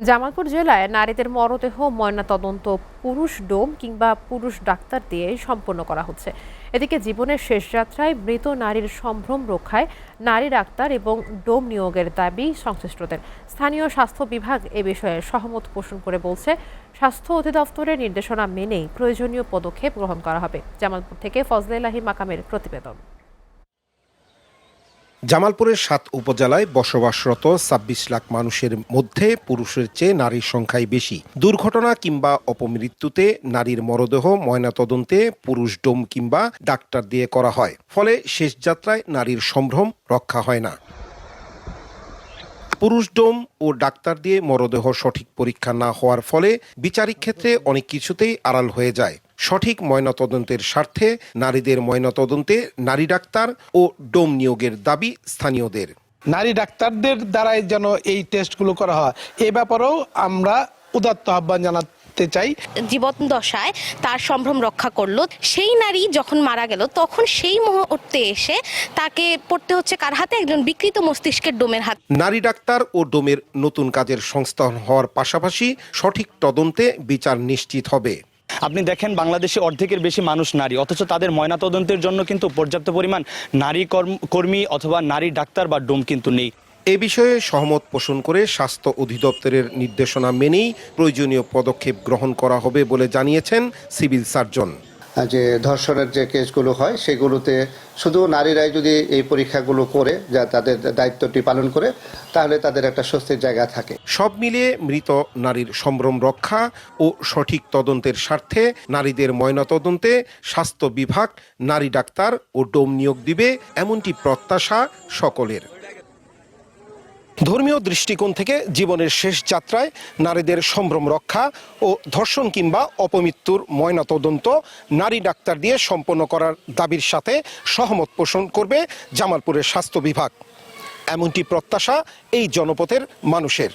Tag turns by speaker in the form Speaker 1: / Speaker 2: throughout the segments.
Speaker 1: জামালপুর জেলায় নারীদের মরদেহ ময়নাতদন্ত পুরুষ ডোম কিংবা পুরুষ ডাক্তার দিয়ে সম্পন্ন করা হচ্ছে। এদিকে জীবনের শেষ যাত্রায় মৃত নারীর সম্ভ্রম রক্ষায় নারী ডাক্তার এবং ডোম নিয়োগের দাবি সংশ্লিষ্টদের। স্থানীয় স্বাস্থ্য বিভাগ এ বিষয়ে সহমত পোষণ করে বলছে, স্বাস্থ্য অধিদপ্তরের নির্দেশনা মেনেই প্রয়োজনীয় পদক্ষেপ গ্রহণ করা হবে। জামালপুর থেকে ফজলে লাহি মাকামের প্রতিবেদন।
Speaker 2: জামালপুরের ৭ উপজেলায় বসবাসরত ২৬ লাখ মানুষের মধ্যে পুরুষের চেয়ে নারীর সংখ্যাই বেশি। দুর্ঘটনা কিংবা অপমৃত্যুতে নারীর মরদেহ ময়নাতদন্তে পুরুষ ডোম কিংবা ডাক্তার দিয়ে করা হয়, ফলে শেষ যাত্রায় নারীর সম্ভ্রম রক্ষা হয় না। পুরুষ ডোম ও ডাক্তার দিয়ে মরদেহ সঠিক পরীক্ষা না হওয়ার ফলে বিচারিক ক্ষেত্রে অনেক কিছুতেই আড়াল হয়ে যায়। সঠিক ময়নাতদন্তের স্বার্থে নারীদের ময়নাতদন্তে নারী ডাক্তার ও ডোম নিয়োগের দাবি স্থানীয়দের।
Speaker 3: নারী ডাক্তারদের দ্বারাই যেন এই টেস্টগুলো করা হয়, এ ব্যাপারেও আমরা উদাত্ত আহ্বান জানাতে চাই।
Speaker 4: জীবন দশায় তার সম্ভ্রম রক্ষা করলো, সেই নারী যখন মারা গেল তখন সেই মুহূর্তে এসে তাকে পড়তে হচ্ছে কার হাতে? একজন বিকৃত মস্তিষ্কের ডোমের হাতে।
Speaker 2: নারী ডাক্তার ও ডোমের নতুন কাজের সংস্থান হওয়ার পাশাপাশি সঠিক তদন্তে বিচার নিশ্চিত হবে।
Speaker 5: আপনি দেখেন, বাংলাদেশে অর্ধেকের বেশি মানুষ নারী, অথচ তাদের ময়নাতদন্তের জন্য কিন্তু পর্যাপ্ত পরিমাণ নারী কর্মী অথবা নারী ডাক্তার বা ডোম কিন্তু নেই।
Speaker 2: এ বিষয়ে সহমত পোষণ করে স্বাস্থ্য অধিদপ্তরের নির্দেশনা মেনেই প্রয়োজনীয় পদক্ষেপ গ্রহণ করা হবে বলে জানিয়েছেন সিভিল সার্জন।
Speaker 6: যে ধর্ষণের যে কেসগুলো হয় সেগুলোতে শুধু নারীরাই যদি এই পরীক্ষাগুলো করে যা তাদের দায়িত্বটি পালন করে, তাহলে তাদের একটা স্বস্তির জায়গা থাকে।
Speaker 2: সব মিলিয়ে মৃত নারীর সম্ভ্রম রক্ষা ও সঠিক তদন্তের স্বার্থে নারীদের ময়নাতদন্তে স্বাস্থ্য বিভাগ নারী ডাক্তার ও ডোম নিয়োগ দিবে, এমনটি প্রত্যাশা সকলের। ধর্মীয় দৃষ্টিকোণ থেকে জীবনের শেষ যাত্রায় নারীদের সম্ভ্রম রক্ষা ও ধর্ষণ কিংবা অপমৃত্যুর ময়নাতদন্ত নারী ডাক্তার দিয়ে সম্পন্ন করার দাবির সাথে সহমত পোষণ করবে জামালপুরের স্বাস্থ্য বিভাগ, এমনটি প্রত্যাশা এই জনপথের মানুষের।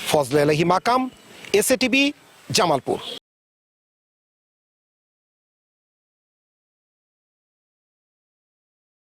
Speaker 2: ফজলে লাহি মাকাম, এসএটিভি, জামালপুর।